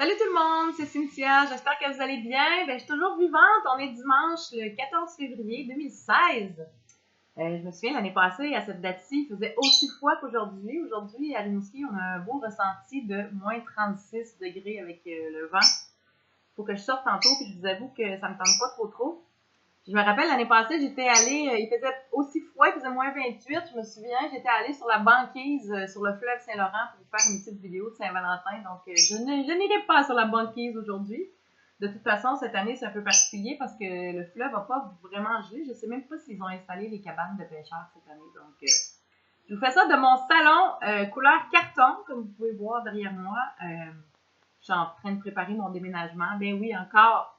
Salut tout le monde, c'est Cynthia, j'espère que vous allez bien. Je suis toujours vivante, on est dimanche le 14 février 2016. Je me souviens, l'année passée, à cette date-ci, il faisait aussi froid qu'aujourd'hui. Aujourd'hui, à Rimouski, on a un beau ressenti de moins 36 degrés avec le vent. Il faut que je sorte tantôt, puis je vous avoue que ça me tente pas trop. Je me rappelle, l'année passée, j'étais allée, il faisait aussi froid, il faisait moins 28, je me souviens, j'étais allée sur la banquise sur le fleuve Saint-Laurent pour vous faire une petite vidéo de Saint-Valentin, donc je n'irai pas sur la banquise aujourd'hui. De toute façon, cette année, c'est un peu particulier parce que le fleuve n'a pas vraiment gelé, je ne sais même pas s'ils ont installé les cabanes de pêcheurs cette année, donc je vous fais ça de mon salon couleur carton, comme vous pouvez voir derrière moi. Je suis en train de préparer mon déménagement, ben oui, encore.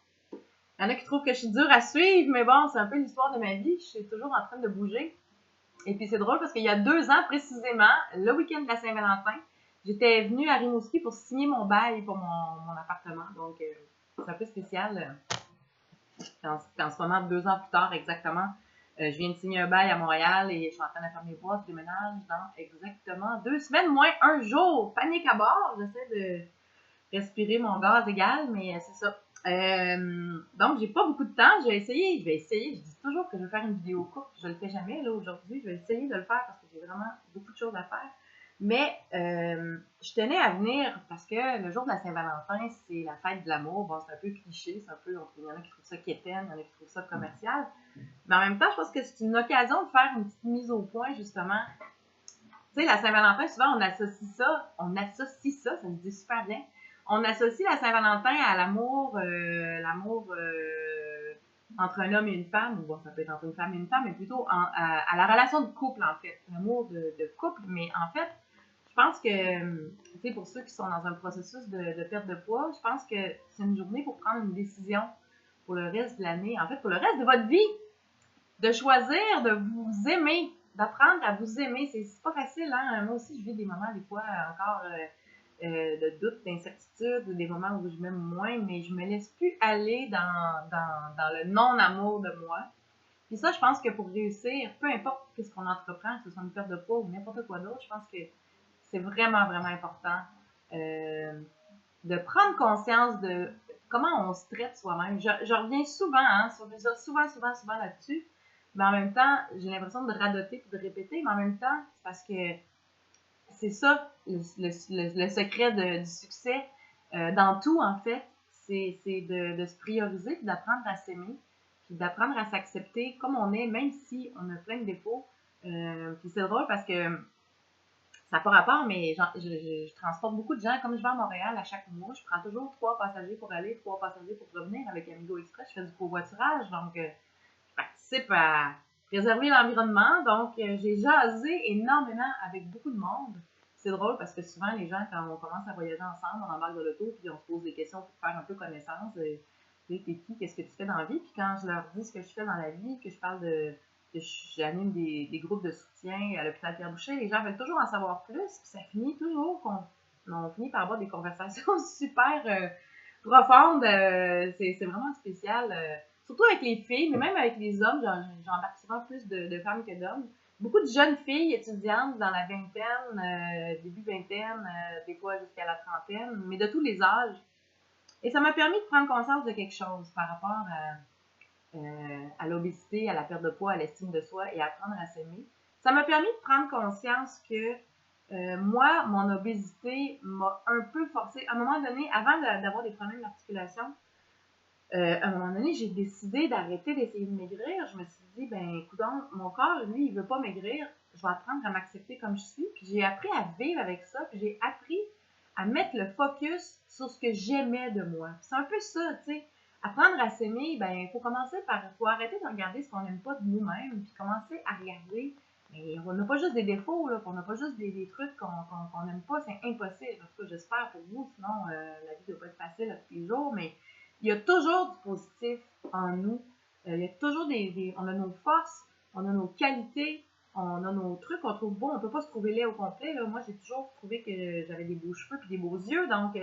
Il y en a qui trouvent que je suis dure à suivre, mais bon, c'est un peu l'histoire de ma vie. Je suis toujours en train de bouger. Et puis c'est drôle parce qu'il y a 2 ans précisément, le week-end de la Saint-Valentin, j'étais venue à Rimouski pour signer mon bail pour mon appartement. Donc c'est un peu spécial. En ce moment, 2 ans plus tard exactement, je viens de signer un bail à Montréal et je suis en train de faire mes boîtes. Je déménage dans exactement 2 semaines, moins 1 jour. Panique à bord. J'essaie de respirer mon gaz égal, mais c'est ça. Donc, j'ai pas beaucoup de temps. Je vais essayer. Je dis toujours que je vais faire une vidéo courte. Je le fais jamais, là, aujourd'hui. Je vais essayer de le faire parce que j'ai vraiment beaucoup de choses à faire. Mais, je tenais à venir parce que le jour de la Saint-Valentin, c'est la fête de l'amour. Bon, c'est un peu cliché. C'est un peu, il y en a qui trouvent ça quétaine, il y en a qui trouvent ça commercial. Mais en même temps, je pense que c'est une occasion de faire une petite mise au point, justement. Tu sais, la Saint-Valentin, souvent, on associe ça, ça se dit super bien. On associe la Saint-Valentin à l'amour, entre un homme et une femme. Bon, ça peut être entre une femme et une femme, mais plutôt à la relation de couple, en fait. L'amour de couple. Mais en fait, je pense que, tu sais, pour ceux qui sont dans un processus de perte de poids, je pense que c'est une journée pour prendre une décision pour le reste de l'année. En fait, pour le reste de votre vie, de choisir de vous aimer, d'apprendre à vous aimer. C'est pas facile, hein? Moi aussi, je vis des moments, des fois, encore de doute, d'incertitude, des moments où je m'aime moins, mais je me laisse plus aller dans le non-amour de moi. Puis ça, je pense que pour réussir, peu importe ce qu'on entreprend, que ce soit une perte de poids ou n'importe quoi d'autre, je pense que c'est vraiment, vraiment important de prendre conscience de comment on se traite soi-même. Je reviens souvent, souvent là-dessus, mais en même temps, j'ai l'impression de radoter et de répéter, mais en même temps, c'est parce que c'est ça le secret du succès dans tout, en fait, c'est de se prioriser et d'apprendre à s'aimer, puis d'apprendre à s'accepter comme on est, même si on a plein de défauts. Puis c'est drôle parce que ça n'a pas rapport, mais je transporte beaucoup de gens. Comme je vais à Montréal à chaque mois, je prends toujours 3 passagers pour aller, 3 passagers pour revenir avec Amigo Express. Je fais du covoiturage, donc je participe à préserver l'environnement. Donc, j'ai jasé énormément avec beaucoup de monde. C'est drôle parce que souvent, les gens, quand on commence à voyager ensemble, on embarque de l'auto, puis on se pose des questions pour faire un peu connaissance. Tu sais, t'es qui, qu'est-ce que tu fais dans la vie? Puis quand je leur dis ce que je fais dans la vie, que je parle que j'anime des groupes de soutien à l'hôpital Pierre-Boucher, les gens veulent toujours en savoir plus, puis ça finit toujours on finit par avoir des conversations super profondes. C'est vraiment spécial. Surtout avec les filles, mais même avec les hommes, j'embarque souvent plus de femmes que d'hommes. Beaucoup de jeunes filles étudiantes dans la vingtaine, début vingtaine, des fois jusqu'à la trentaine, mais de tous les âges. Et ça m'a permis de prendre conscience de quelque chose par rapport à l'obésité, à la perte de poids, à l'estime de soi et à apprendre à s'aimer. Ça m'a permis de prendre conscience que moi, mon obésité m'a un peu forcé. À un moment donné, avant d'avoir des problèmes d'articulation, à un moment donné, j'ai décidé d'arrêter d'essayer de maigrir. Je me suis dit, ben, écoute, mon corps, lui, il veut pas maigrir. Je vais apprendre à m'accepter comme je suis. Puis j'ai appris à vivre avec ça. Puis j'ai appris à mettre le focus sur ce que j'aimais de moi. C'est un peu ça, tu sais. Apprendre à s'aimer, ben, il faut arrêter de regarder ce qu'on n'aime pas de nous-mêmes, puis commencer à regarder. Mais on n'a pas juste des défauts, là, on n'a pas juste des trucs qu'on n'aime pas, c'est impossible. En tout cas, j'espère pour vous, sinon la vie ne doit pas être facile à tous les jours, mais il y a toujours du positif en nous. Il y a toujours on a nos forces, on a nos qualités, on a nos trucs qu'on trouve beaux. On ne peut pas se trouver laid au complet. Là. Moi, j'ai toujours trouvé que j'avais des beaux cheveux et des beaux yeux. Donc, tu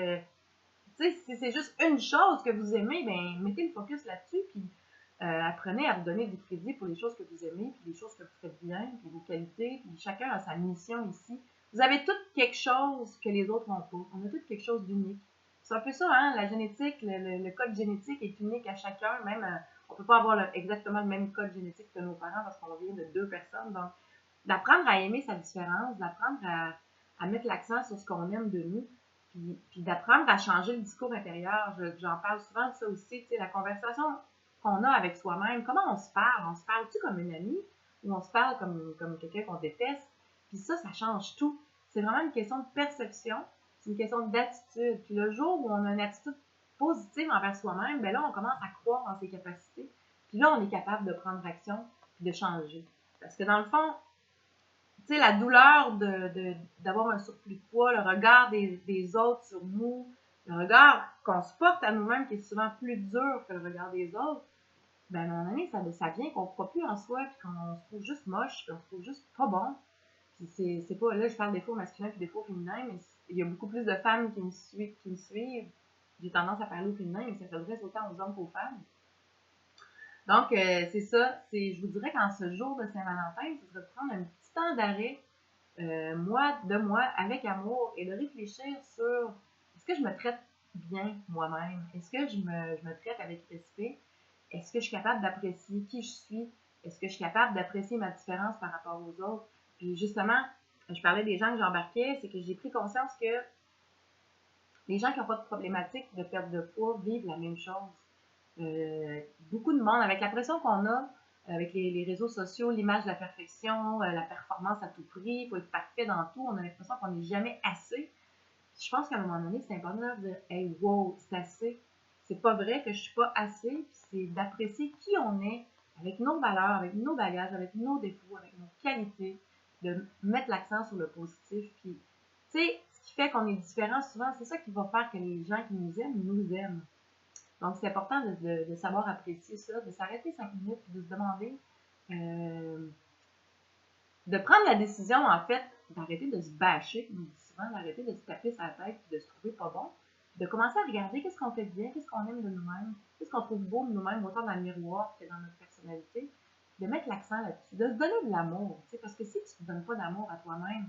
sais, si c'est juste une chose que vous aimez, ben mettez le focus là-dessus. Puis, apprenez à vous donner du crédit pour les choses que vous aimez, puis les choses que vous faites bien, puis vos qualités. Puis chacun a sa mission ici. Vous avez toutes quelque chose que les autres n'ont pas. On a toutes quelque chose d'unique. c'est un peu ça, hein, la génétique, le code génétique est unique à chacun, même on peut pas avoir exactement le même code génétique que nos parents parce qu'on vient de deux personnes. Donc, d'apprendre à aimer sa différence, d'apprendre à mettre l'accent sur ce qu'on aime de nous, puis d'apprendre à changer le discours intérieur. J'en parle souvent de ça aussi, tu sais, la conversation qu'on a avec soi-même, comment on se parle? On se parle-tu comme une amie ou on se parle comme quelqu'un qu'on déteste? Puis ça change tout. C'est vraiment une question de perception, c'est une question d'attitude. Puis le jour où on a une attitude positive envers soi-même, ben là, on commence à croire en ses capacités. Puis là, on est capable de prendre action puis de changer. Parce que dans le fond, tu sais, la douleur d'avoir un surplus de poids, le regard des autres sur nous, le regard qu'on se porte à nous-mêmes qui est souvent plus dur que le regard des autres, ben à un moment donné, ça vient qu'on ne croit plus en soi, puis qu'on se trouve juste moche, qu'on se trouve juste pas bon. Puis c'est pas, là je parle des faux masculins puis des faux féminins, mais il y a beaucoup plus de femmes qui me suivent. J'ai tendance à parler aux féminins, mais ça s'adresse autant aux hommes qu'aux femmes. Donc, c'est ça. Je vous dirais qu'en ce jour de Saint-Valentin, ce serait de prendre un petit temps d'arrêt, moi, avec amour, et de réfléchir sur est-ce que je me traite bien moi-même? Est-ce que je me traite avec respect? Est-ce que je suis capable d'apprécier qui je suis? Est-ce que je suis capable d'apprécier ma différence par rapport aux autres? Puis justement, je parlais des gens que j'embarquais, c'est que j'ai pris conscience que les gens qui n'ont pas de problématique de perte de poids vivent la même chose. Beaucoup de monde, avec la pression qu'on a, avec les réseaux sociaux, l'image de la perfection, la performance à tout prix, il faut être parfait dans tout, on a l'impression qu'on n'est jamais assez. Je pense qu'à un moment donné, c'est important de dire « Hey, wow, c'est assez. C'est pas vrai que je suis pas assez. » Puis c'est d'apprécier qui on est, avec nos valeurs, avec nos bagages, avec nos défauts, avec nos qualités, de mettre l'accent sur le positif. Puis, tu sais, ce qui fait qu'on est différent souvent, c'est ça qui va faire que les gens qui nous aiment. Donc, c'est important de savoir apprécier ça, de s'arrêter 5 minutes, de se demander, de prendre la décision, en fait, d'arrêter de se bâcher, comme on dit souvent, d'arrêter de se taper sur la tête et de se trouver pas bon, de commencer à regarder qu'est-ce qu'on fait de bien, qu'est-ce qu'on aime de nous-mêmes, qu'est-ce qu'on trouve beau de nous-mêmes, autant dans le miroir que dans notre personnalité, de mettre l'accent là-dessus, de se donner de l'amour, tu sais, parce que si tu ne te donnes pas d'amour à toi-même,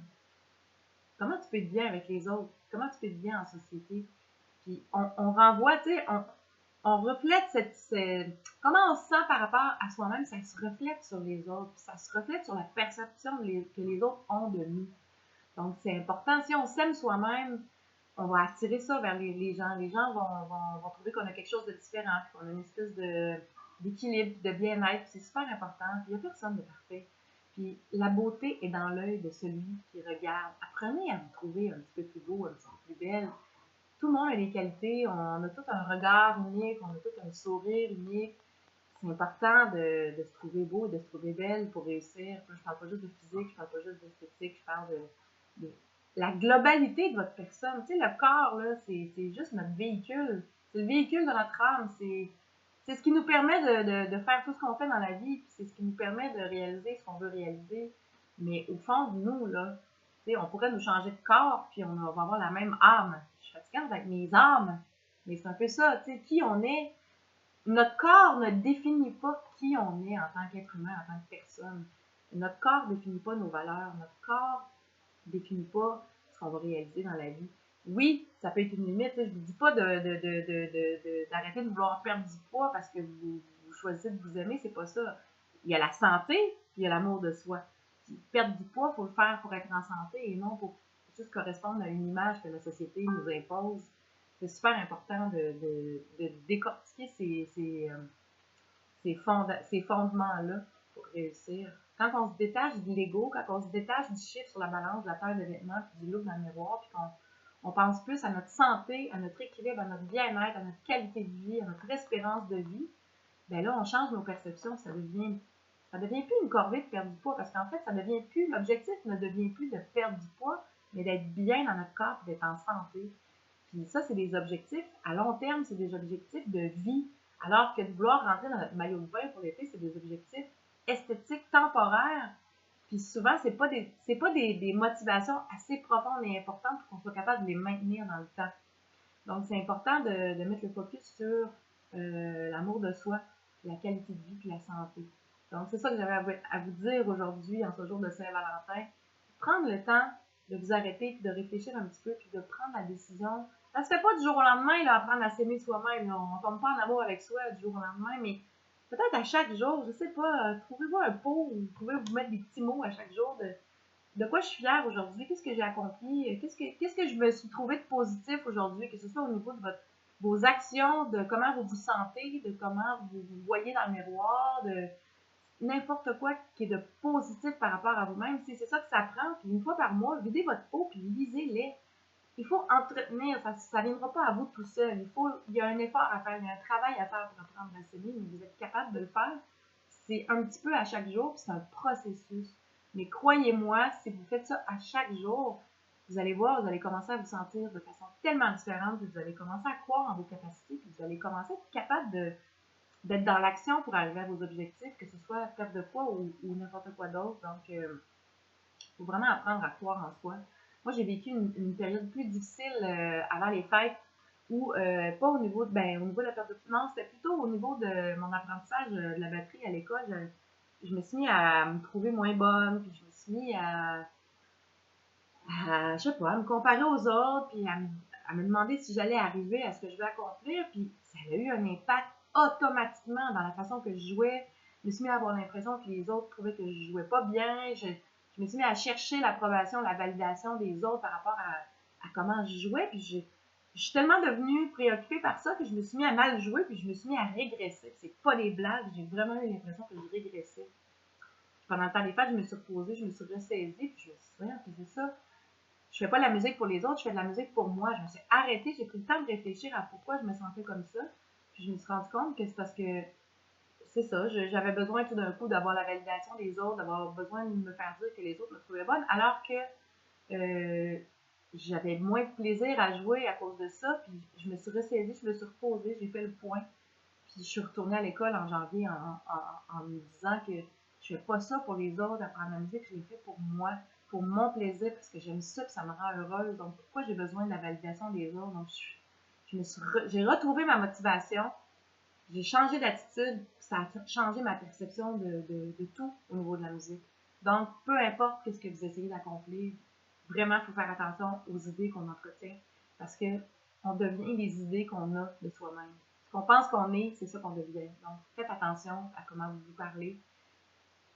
comment tu peux être bien avec les autres? Comment tu peux être bien en société? Puis on renvoie, tu sais, on reflète comment on se sent par rapport à soi-même, ça se reflète sur les autres, puis ça se reflète sur la perception que les autres ont de nous. Donc, c'est important. Si on s'aime soi-même, on va attirer ça vers les gens. Les gens vont trouver qu'on a quelque chose de différent, qu'on a une espèce d'équilibre, de bien-être. C'est super important. Puis, il n'y a personne de parfait. Puis, la beauté est dans l'œil de celui qui regarde. Apprenez à vous trouver un petit peu plus beau, un petit peu plus belle. Tout le monde a des qualités, on a tout un regard unique, on a tout un sourire unique. C'est important de se trouver beau et de se trouver belle pour réussir. Je ne parle pas juste de physique, je ne parle pas juste d'esthétique, je parle de la globalité de votre personne. Tu sais, le corps, là, c'est juste notre véhicule. C'est le véhicule de notre âme. C'est ce qui nous permet de faire tout ce qu'on fait dans la vie, puis c'est ce qui nous permet de réaliser ce qu'on veut réaliser. Mais au fond de nous, là, on pourrait nous changer de corps, puis on va avoir la même âme. Je suis fatigante avec mes âmes, mais c'est un peu ça, tu sais, qui on est. Notre corps ne définit pas qui on est en tant qu'être humain, en tant que personne. Notre corps ne définit pas nos valeurs. Notre corps ne définit pas ce qu'on va réaliser dans la vie. Oui, ça peut être une limite. Je ne vous dis pas d'arrêter de vouloir perdre du poids parce que vous choisissez de vous aimer, c'est pas ça. Il y a la santé, puis il y a l'amour de soi. Perdre du poids, il faut le faire pour être en santé et non pour juste correspondre à une image que la société nous impose. C'est super important de décortiquer ces fondements-là pour réussir. Quand on se détache de l'ego, quand on se détache du chiffre sur la balance, de la paire de vêtements, puis du look dans le miroir, puis qu'on pense plus à notre santé, à notre équilibre, à notre bien-être, à notre qualité de vie, à notre espérance de vie, ben là, on change nos perceptions, ça devient plus une corvée de perdre du poids, parce qu'en fait, l'objectif ne devient plus de perdre du poids, mais d'être bien dans notre corps, d'être en santé. Puis ça, c'est des objectifs, à long terme, c'est des objectifs de vie, alors que de vouloir rentrer dans notre maillot de bain pour l'été, c'est des objectifs esthétiques temporaires. Puis souvent, c'est pas des motivations assez profondes et importantes pour qu'on soit capable de les maintenir dans le temps. Donc, c'est important de mettre le focus sur l'amour de soi, la qualité de vie et la santé. Donc, c'est ça que j'avais à vous dire aujourd'hui, en ce jour de Saint-Valentin. Prendre le temps de vous arrêter, puis de réfléchir un petit peu, puis de prendre la décision Ça se fait pas du jour au lendemain, là, apprendre à s'aimer soi-même. Là. On tombe pas en amour avec soi du jour au lendemain, mais peut-être à chaque jour, je sais pas, trouvez-vous un pot ou trouvez-vous mettre des petits mots à chaque jour de quoi je suis fière aujourd'hui, qu'est-ce que j'ai accompli, qu'est-ce que je me suis trouvé de positif aujourd'hui, que ce soit au niveau de vos actions, de comment vous vous sentez, de comment vous vous voyez dans le miroir, de n'importe quoi qui est de positif par rapport à vous-même. C'est ça que ça prend. Puis une fois par mois, videz votre peau puis lisez-les. Il faut entretenir, ça ne viendra pas à vous tout seul. Il y a un effort à faire, il y a un travail à faire pour apprendre à s'aimer, mais vous êtes capable de le faire. C'est un petit peu à chaque jour, c'est un processus. Mais croyez-moi, si vous faites ça à chaque jour, vous allez voir, vous allez commencer à vous sentir de façon tellement différente, vous allez commencer à croire en vos capacités, puis vous allez commencer à être capable d'être dans l'action pour arriver à vos objectifs, que ce soit perte de poids ou n'importe quoi d'autre. Donc, il faut vraiment apprendre à croire en soi. Moi, j'ai vécu une période plus difficile avant les fêtes où, pas au niveau au niveau de la perte de poids, non, c'était plutôt au niveau de mon apprentissage de la batterie à l'école. Je me suis mis à me trouver moins bonne, puis je me suis mis je sais pas, à me comparer aux autres, puis à me demander si j'allais arriver à ce que je veux accomplir, puis ça a eu un impact automatiquement dans la façon que je jouais. Je me suis mis à avoir l'impression que les autres trouvaient que je jouais pas bien. Je me suis mis à chercher l'approbation, la validation des autres par rapport à comment je jouais, puis je suis tellement devenue préoccupée par ça que je me suis mis à mal jouer, puis je me suis mis à régresser. C'est pas des blagues, j'ai vraiment eu l'impression que je régressais. Pendant le temps des fêtes, je me suis reposée, je me suis ressaisie, puis je me suis dit, que c'est ça. Je fais pas de la musique pour les autres, je fais de la musique pour moi. Je me suis arrêtée, j'ai pris le temps de réfléchir à pourquoi je me sentais comme ça. Puis je me suis rendu compte que c'est parce que c'est ça, j'avais besoin tout d'un coup d'avoir la validation des autres, d'avoir besoin de me faire dire que les autres me trouvaient bonne, alors que j'avais moins de plaisir à jouer à cause de ça. Puis je me suis ressaisie, je me suis reposée, j'ai fait le point. Puis je suis retournée à l'école en janvier en me disant que je fais pas ça pour les autres, apprendre la musique, je l'ai fait pour moi, pour mon plaisir, parce que j'aime ça, puis ça me rend heureuse. Donc pourquoi j'ai besoin de la validation des autres? Donc j'ai retrouvé ma motivation, j'ai changé d'attitude, ça a changé ma perception de tout au niveau de la musique. Donc peu importe ce que vous essayez d'accomplir, vraiment, il faut faire attention aux idées qu'on entretient, parce que on devient les idées qu'on a de soi-même. Ce qu'on pense qu'on est, c'est ça qu'on devient. Donc, faites attention à comment vous vous parlez.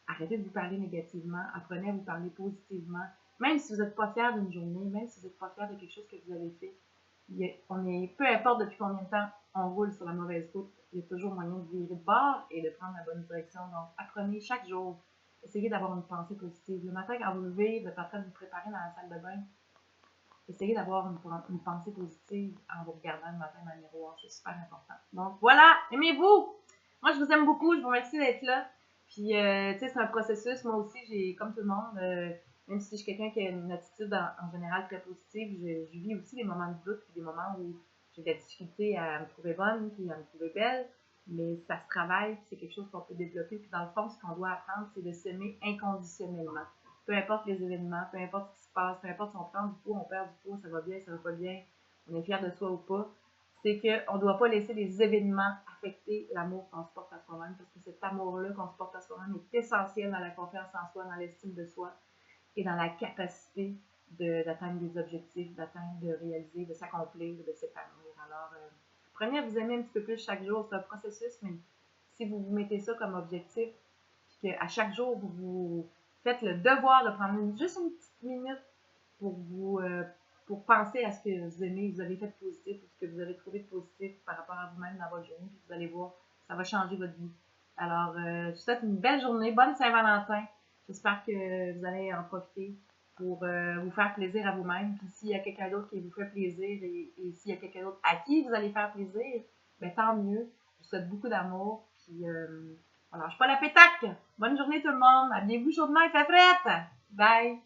Arrêtez de vous parler négativement. Apprenez à vous parler positivement. Même si vous n'êtes pas fier d'une journée, même si vous n'êtes pas fier de quelque chose que vous avez fait, peu importe depuis combien de temps on roule sur la mauvaise route, il y a toujours moyen de virer de bord et de prendre la bonne direction. Donc, apprenez chaque jour. Essayez d'avoir une pensée positive. Le matin, quand vous vous levez, vous êtes en train de vous préparer dans la salle de bain, essayez d'avoir une pensée positive en vous regardant le matin dans le miroir. C'est super important. Donc voilà, aimez-vous! Moi, je vous aime beaucoup. Je vous remercie d'être là. Puis, tu sais, c'est un processus. Moi aussi, j'ai, comme tout le monde, même si je suis quelqu'un qui a une attitude en général très positive, je vis aussi des moments de doute, puis des moments où j'ai de la difficulté à me trouver bonne, puis à me trouver belle. Mais ça se travaille, puis c'est quelque chose qu'on peut développer. Puis dans le fond, ce qu'on doit apprendre, c'est de s'aimer inconditionnellement. Peu importe les événements, peu importe ce qui se passe, peu importe si on prend du poids, on perd du poids, ça va bien, ça va pas bien, on est fier de soi ou pas, c'est qu'on ne doit pas laisser les événements affecter l'amour qu'on se porte à soi-même, parce que cet amour-là qu'on se porte à soi-même est essentiel dans la confiance en soi, dans l'estime de soi et dans la capacité d'atteindre des objectifs, de réaliser, de s'accomplir, de s'épanouir. Alors, prenez à vous aimer un petit peu plus chaque jour, c'est un processus, mais si vous vous mettez ça comme objectif, puis qu'à chaque jour, vous faites le devoir de prendre juste une petite minute pour pour penser à ce que vous aimez, vous avez fait de positif ou ce que vous avez trouvé de positif par rapport à vous-même dans votre journée, puis vous allez voir, ça va changer votre vie. Alors, je vous souhaite une belle journée, bonne Saint-Valentin. J'espère que vous allez en profiter pour vous faire plaisir à vous-même. Puis s'il y a quelqu'un d'autre qui vous fait plaisir et s'il y a quelqu'un d'autre à qui vous allez faire plaisir, ben tant mieux. Je vous souhaite beaucoup d'amour. Puis voilà, je suis pas la pétaque. Bonne journée tout le monde. Habillez-vous chaudement, il fait frais. Bye.